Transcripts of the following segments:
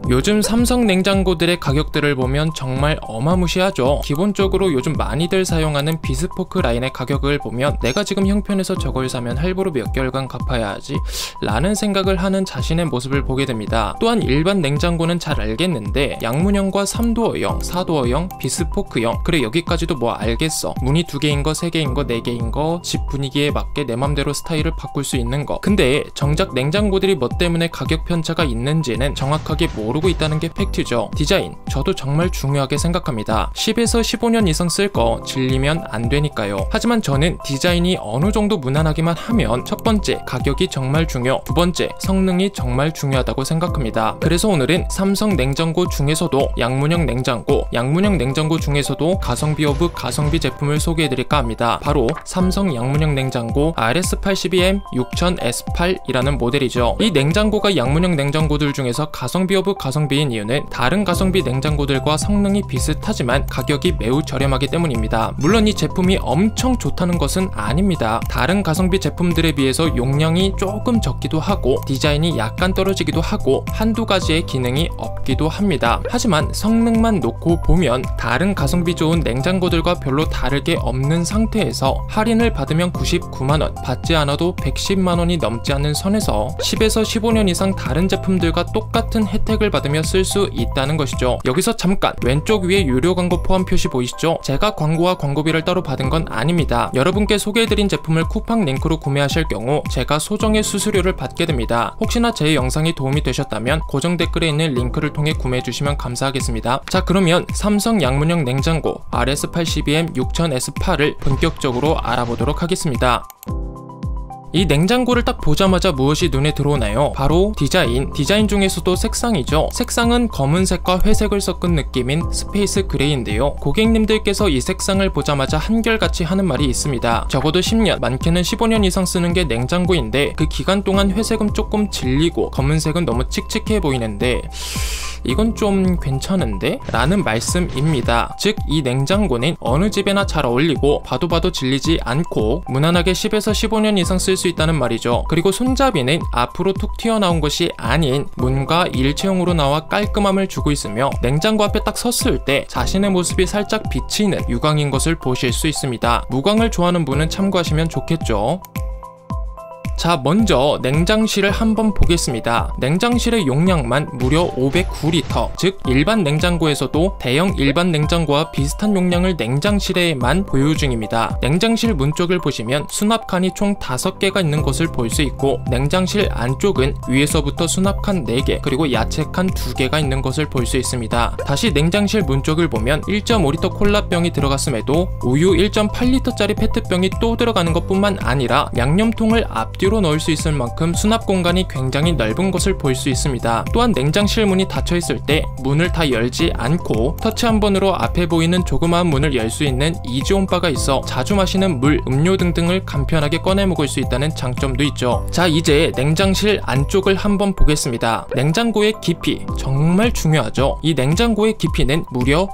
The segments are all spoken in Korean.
요즘 삼성 냉장고들의 가격들을 보면 정말 어마무시하죠. 기본적으로 요즘 많이들 사용하는 비스포크 라인의 가격을 보면 내가 지금 형편에서 저걸 사면 할부로 몇 개월간 갚아야 하지? 라는 생각을 하는 자신의 모습을 보게 됩니다. 또한 일반 냉장고는 잘 알겠는데 양문형과 3도어형, 4도어형, 비스포크형, 그래 여기까지도 뭐 알겠어. 문이 2개인 거, 3개인 거, 4개인 거, 집 분위기에 맞게 내 맘대로 스타일을 바꿀 수 있는 거. 근데 정작 냉장고들이 뭐 때문에 가격 편차가 있는지는 정확하게 모르고 있다는 게 팩트죠. 디자인, 저도 정말 중요하게 생각합니다. 10에서 15년 이상 쓸 거 질리면 안 되니까요. 하지만 저는 디자인이 어느 정도 무난하기만 하면 첫 번째, 가격이 정말 중요, 두 번째, 성능이 정말 중요하다고 생각합니다. 그래서 오늘은 삼성 냉장고 중에서도 양문형 냉장고 중에서도 가성비 오브 가성비 제품을 소개해드릴까 합니다. 바로 삼성 양문형 냉장고 RS82M 6000S8이라는 모델이죠. 이 냉장고가 양문형 냉장고들 중에서 가성비 오브 가성비인 이유는 다른 가성비 냉장고들과 성능이 비슷하지만 가격이 매우 저렴하기 때문입니다. 물론 이 제품이 엄청 좋다는 것은 아닙니다. 다른 가성비 제품들에 비해서 용량이 조금 적기도 하고 디자인이 약간 떨어지기도 하고 한두 가지의 기능이 없기도 합니다. 하지만 성능만 놓고 보면 다른 가성비 좋은 냉장고들과 별로 다르게 없는 상태에서 할인을 받으면 99만원, 받지 않아도 110만원이 넘지 않는 선에서 10에서 15년 이상 다른 제품들과 똑같은 혜택을 받으며 쓸 수 있다는 것이죠. 여기서 잠깐 왼쪽 위에 유료 광고 포함 표시 보이시죠? 제가 광고와 광고비를 따로 받은 건 아닙니다. 여러분께 소개해드린 제품을 쿠팡 링크로 구매하실 경우 제가 소정의 수수료를 받게 됩니다. 혹시나 제 영상이 도움이 되셨다면 고정 댓글에 있는 링크를 통해 구매해주시면 감사하겠습니다. 자, 그러면 삼성 양문형 냉장고 RS82M 6000S8을 본격적으로 알아보도록 하겠습니다. 이 냉장고를 딱 보자마자 무엇이 눈에 들어오나요? 바로 디자인 중에서도 색상이죠. 색상은 검은색과 회색을 섞은 느낌인 스페이스 그레이인데요. 고객님들께서 이 색상을 보자마자 한결같이 하는 말이 있습니다. 적어도 10년, 많게는 15년 이상 쓰는 게 냉장고인데 그 기간 동안 회색은 조금 질리고 검은색은 너무 칙칙해 보이는데 이건 좀 괜찮은데? 라는 말씀입니다. 즉 이 냉장고는 어느 집에나 잘 어울리고 봐도 질리지 않고 무난하게 10에서 15년 이상 쓸 수 있다는 말이죠. 그리고 손잡이는 앞으로 툭 튀어나온 것이 아닌 문과 일체형으로 나와 깔끔함을 주고 있으며 냉장고 앞에 딱 섰을 때 자신의 모습이 살짝 비치는 유광인 것을 보실 수 있습니다. 무광을 좋아하는 분은 참고하시면 좋겠죠. 자, 먼저 냉장실을 한번 보겠습니다. 냉장실의 용량만 무려 509리터, 즉 일반 냉장고에서도 대형 일반 냉장고와 비슷한 용량을 냉장실에만 보유 중입니다. 냉장실 문 쪽을 보시면 수납칸이 총 5개가 있는 것을 볼 수 있고 냉장실 안쪽은 위에서부터 수납칸 4개 그리고 야채칸 2개가 있는 것을 볼 수 있습니다. 다시 냉장실 문 쪽을 보면 1.5리터 콜라병이 들어갔음에도 우유 1.8리터짜리 페트병이 또 들어가는 것뿐만 아니라 양념통을 앞뒤로 넣을 수 있을 만큼 수납 공간이 굉장히 넓은 것을 볼 수 있습니다. 또한 냉장실 문이 닫혀 있을 때 문을 다 열지 않고 터치 한 번으로 앞에 보이는 조그마한 문을 열 수 있는 이지온바가 있어 자주 마시는 물, 음료 등등을 간편하게 꺼내 먹을 수 있다는 장점도 있죠. 자, 이제 냉장실 안쪽을 한번 보겠습니다. 냉장고의 깊이 정말 중요하죠. 이 냉장고의 깊이는 무려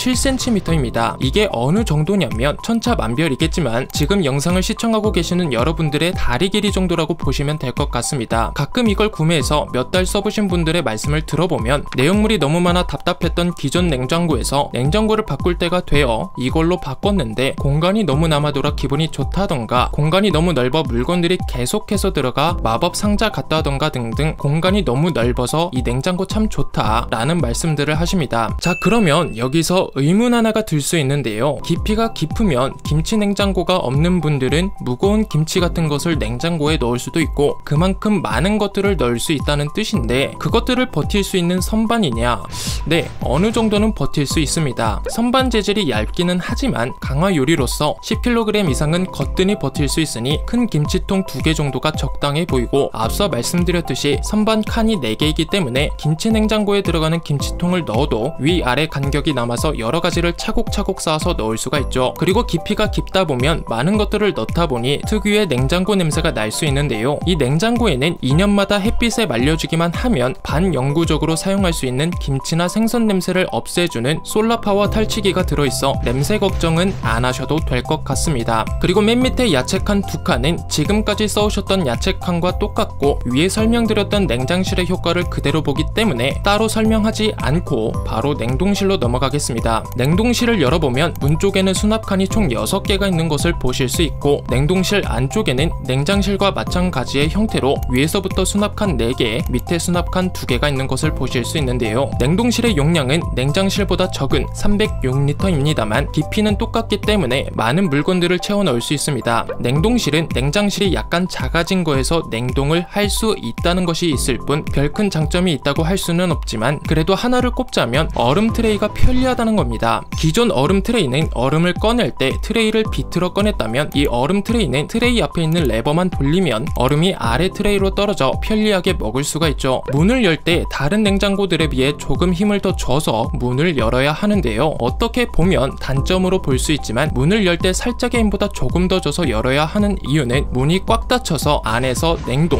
90.7cm입니다. 이게 어느 정도냐면 천차만별이겠지만 지금 영상을 시청하고 계시는 여러분들의 다리 길이 정도라고 보시면 될 것 같습니다. 가끔 이걸 구매해서 몇 달 써보신 분들의 말씀을 들어보면 내용물이 너무 많아 답답했던 기존 냉장고에서 냉장고를 바꿀 때가 되어 이걸로 바꿨는데 공간이 너무 남아돌아 기분이 좋다던가 공간이 너무 넓어 물건들이 계속해서 들어가 마법 상자 같다 하던가 등등 공간이 너무 넓어서 이 냉장고 참 좋다 라는 말씀들을 하십니다. 자, 그러면 여기서 의문 하나가 들 수 있는데요. 깊이가 깊으면 김치 냉장고가 없는 분들은 무거운 김치 같은 것을 냉장고에 넣을 수도 있고 그만큼 많은 것들을 넣을 수 있다는 뜻인데 그것들을 버틸 수 있는 선반이냐? 네, 어느 정도는 버틸 수 있습니다. 선반 재질이 얇기는 하지만 강화 요리로서 10kg 이상은 거뜬히 버틸 수 있으니 큰 김치통 2개 정도가 적당해 보이고 앞서 말씀드렸듯이 선반 칸이 4개이기 때문에 김치 냉장고에 들어가는 김치통을 넣어도 위아래 간격이 남아서 여러가지를 차곡차곡 쌓아서 넣을 수가 있죠. 그리고 깊이가 깊다 보면 많은 것들을 넣다 보니 특유의 냉장고 냄새가 냄새가 날 수 있는데요. 이 냉장고에는 2년마다 햇빛에 말려주기만 하면 반영구적으로 사용할 수 있는 김치나 생선 냄새를 없애주는 솔라파워 탈취기가 들어있어 냄새 걱정은 안 하셔도 될 것 같습니다. 그리고 맨 밑에 야채칸 2칸은 지금까지 써오셨던 야채칸과 똑같고 위에 설명드렸던 냉장실의 효과를 그대로 보기 때문에 따로 설명하지 않고 바로 냉동실로 넘어가겠습니다. 냉동실을 열어보면 문 쪽에는 수납칸이 총 6개가 있는 것을 보실 수 있고 냉동실 안쪽에는 냉장실과 마찬가지의 형태로 위에서부터 수납칸 4개, 밑에 수납칸 2개가 있는 것을 보실 수 있는데요. 냉동실의 용량은 냉장실보다 적은 306리터입니다만 깊이는 똑같기 때문에 많은 물건들을 채워 넣을 수 있습니다. 냉동실은 냉장실이 약간 작아진 거에서 냉동을 할 수 있다는 것이 있을 뿐 별 큰 장점이 있다고 할 수는 없지만 그래도 하나를 꼽자면 얼음 트레이가 편리하다는 겁니다. 기존 얼음 트레이는 얼음을 꺼낼 때 트레이를 비틀어 꺼냈다면 이 얼음 트레이는 트레이 앞에 있는 레버만 돌리면 얼음이 아래 트레이로 떨어져 편리하게 먹을 수가 있죠. 문을 열 때 다른 냉장고들에 비해 조금 힘을 더 줘서 문을 열어야 하는데요. 어떻게 보면 단점으로 볼 수 있지만 문을 열 때 살짝의 힘보다 조금 더 줘서 열어야 하는 이유는 문이 꽉 닫혀서 안에서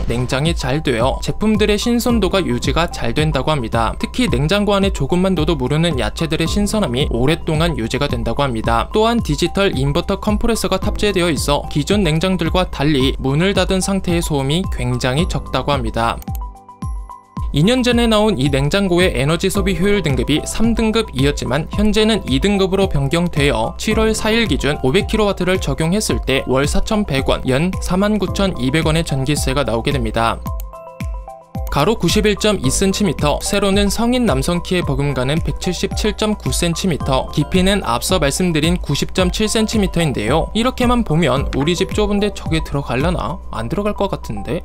냉장이 잘 되어 제품들의 신선도가 유지가 잘 된다고 합니다. 특히 냉장고 안에 조금만 둬도 무르는 야채들의 신선함이 오랫동안 유지가 된다고 합니다. 또한 디지털 인버터 컴프레서가 탑재되어 있어 기존 냉장들과 달리 문을 닫은 상태의 소음이 굉장히 적다고 합니다. 2년 전에 나온 이 냉장고의 에너지 소비 효율 등급이 3등급이었지만 현재는 2등급으로 변경되어 7월 4일 기준 500kW를 적용했을 때 월 4,100원, 연 49,200원의 전기세가 나오게 됩니다. 가로 91.2cm, 세로는 성인 남성 키에 버금가는 177.9cm, 깊이는 앞서 말씀드린 90.7cm인데요. 이렇게만 보면 우리 집 좁은데 저게 들어갈려나? 안 들어갈 것 같은데?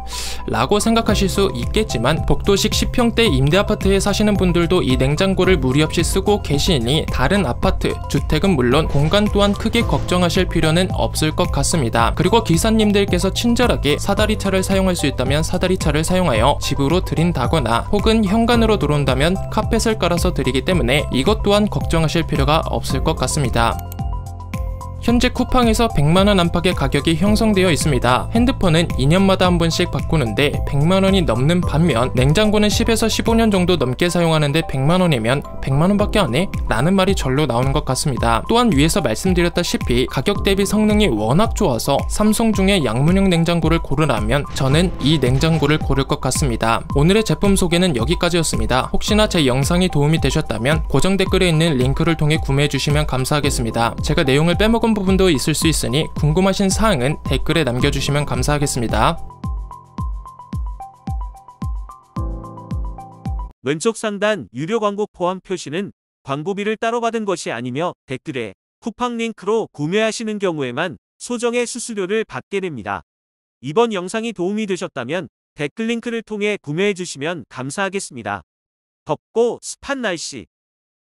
라고 생각하실 수 있겠지만 복도식 10평대 임대아파트에 사시는 분들도 이 냉장고를 무리 없이 쓰고 계시니 다른 아파트, 주택은 물론 공간 또한 크게 걱정하실 필요는 없을 것 같습니다. 그리고 기사님들께서 친절하게 사다리차를 사용할 수 있다면 사다리차를 사용하여 집으로 드린다거나 혹은 현관으로 들어온다면 카펫을 깔아서 드리기 때문에 이것 또한 걱정하실 필요가 없을 것 같습니다. 현재 쿠팡에서 100만원 안팎의 가격이 형성되어 있습니다. 핸드폰은 2년마다 한 번씩 바꾸는데 100만원이 넘는 반면 냉장고는 10에서 15년 정도 넘게 사용하는데 100만원이면 100만원밖에 안 해? 라는 말이 절로 나오는 것 같습니다. 또한 위에서 말씀드렸다시피 가격 대비 성능이 워낙 좋아서 삼성 중에 양문형 냉장고를 고르라면 저는 이 냉장고를 고를 것 같습니다. 오늘의 제품 소개는 여기까지였습니다. 혹시나 제 영상이 도움이 되셨다면 고정 댓글에 있는 링크를 통해 구매해 주시면 감사하겠습니다. 제가 내용을 빼먹은 부분도 있을 수 있으니 궁금하신 사항은 댓글에 남겨주시면 감사하겠습니다. 왼쪽 상단 유료 광고 포함 표시는 광고비를 따로 받은 것이 아니며 댓글에 쿠팡 링크로 구매하시는 경우에만 소정의 수수료를 받게 됩니다. 이번 영상이 도움이 되셨다면 댓글 링크를 통해 구매해 주시면 감사하겠습니다. 덥고 습한 날씨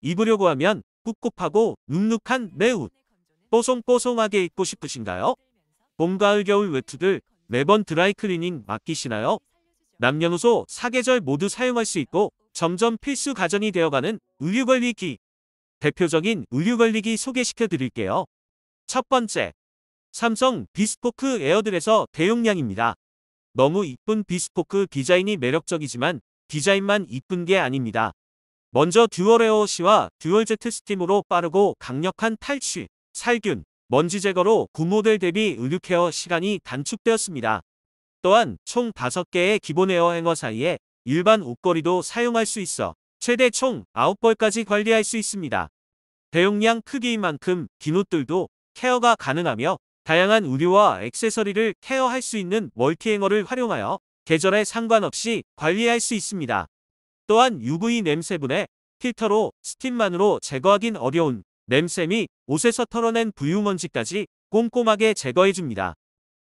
입으려고 하면 꿉꿉하고 눅눅한 내 옷 뽀송뽀송하게 입고 싶으신가요? 봄, 가을, 겨울 외투들 매번 드라이클리닝 맡기시나요? 남녀노소 사계절 모두 사용할 수 있고 점점 필수 가전이 되어가는 의류관리기. 대표적인 의류관리기 소개시켜 드릴게요. 첫 번째, 삼성 비스포크 에어드레서 대용량입니다. 너무 이쁜 비스포크 디자인이 매력적이지만 디자인만 이쁜 게 아닙니다. 먼저 듀얼 에어워시와 듀얼 제트 스팀으로 빠르고 강력한 탈취, 살균, 먼지 제거로 구모델 대비 의류 케어 시간이 단축되었습니다. 또한 총 5개의 기본 에어 행어 사이에 일반 옷걸이도 사용할 수 있어 최대 총 9벌까지 관리할 수 있습니다. 대용량 크기인 만큼 긴 옷들도 케어가 가능하며 다양한 의류와 액세서리를 케어할 수 있는 멀티행어를 활용하여 계절에 상관없이 관리할 수 있습니다. 또한 UV 냄새분해 필터로 스팀만으로 제거하긴 어려운 냄새 및 옷에서 털어낸 부유먼지까지 꼼꼼하게 제거해줍니다.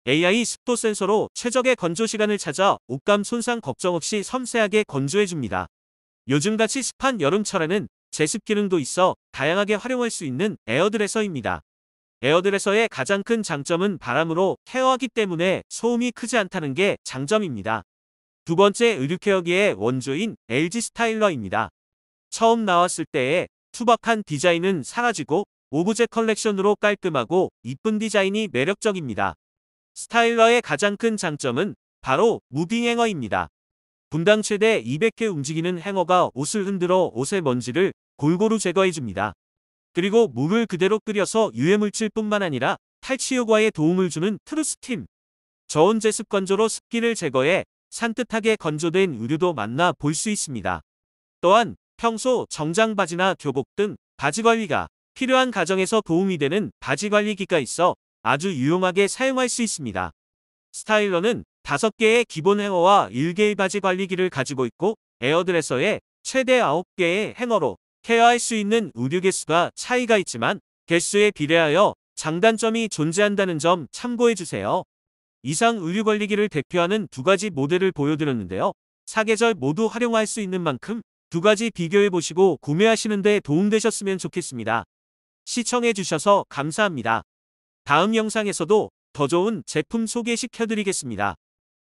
AI 습도 센서로 최적의 건조 시간을 찾아 옷감 손상 걱정 없이 섬세하게 건조해줍니다. 요즘같이 습한 여름철에는 제습 기능도 있어 다양하게 활용할 수 있는 에어드레서입니다. 에어드레서의 가장 큰 장점은 바람으로 케어하기 때문에 소음이 크지 않다는 게 장점입니다. 두 번째 의류케어기의 원조인 LG 스타일러입니다. 처음 나왔을 때의 투박한 디자인은 사라지고 오브제 컬렉션으로 깔끔하고 이쁜 디자인이 매력적입니다. 스타일러의 가장 큰 장점은 바로 무빙 행어입니다. 분당 최대 200회 움직이는 행어가 옷을 흔들어 옷의 먼지를 골고루 제거해줍니다. 그리고 물을 그대로 끓여서 유해물질뿐만 아니라 탈취 효과에 도움을 주는 트루스팀. 저온 제습 건조로 습기를 제거해 산뜻하게 건조된 의류도 만나 볼 수 있습니다. 또한 평소 정장 바지나 교복 등 바지 관리가 필요한 가정에서 도움이 되는 바지 관리기가 있어 아주 유용하게 사용할 수 있습니다. 스타일러는 5개의 기본 행어와 1개의 바지 관리기를 가지고 있고 에어드레서에 최대 9개의 행어로 케어할 수 있는 의류 개수가 차이가 있지만 개수에 비례하여 장단점이 존재한다는 점 참고해주세요. 이상 의류 관리기를 대표하는 2가지 모델을 보여드렸는데요. 사계절 모두 활용할 수 있는 만큼 2가지 비교해보시고 구매하시는 데 도움되셨으면 좋겠습니다. 시청해주셔서 감사합니다. 다음 영상에서도 더 좋은 제품 소개시켜드리겠습니다.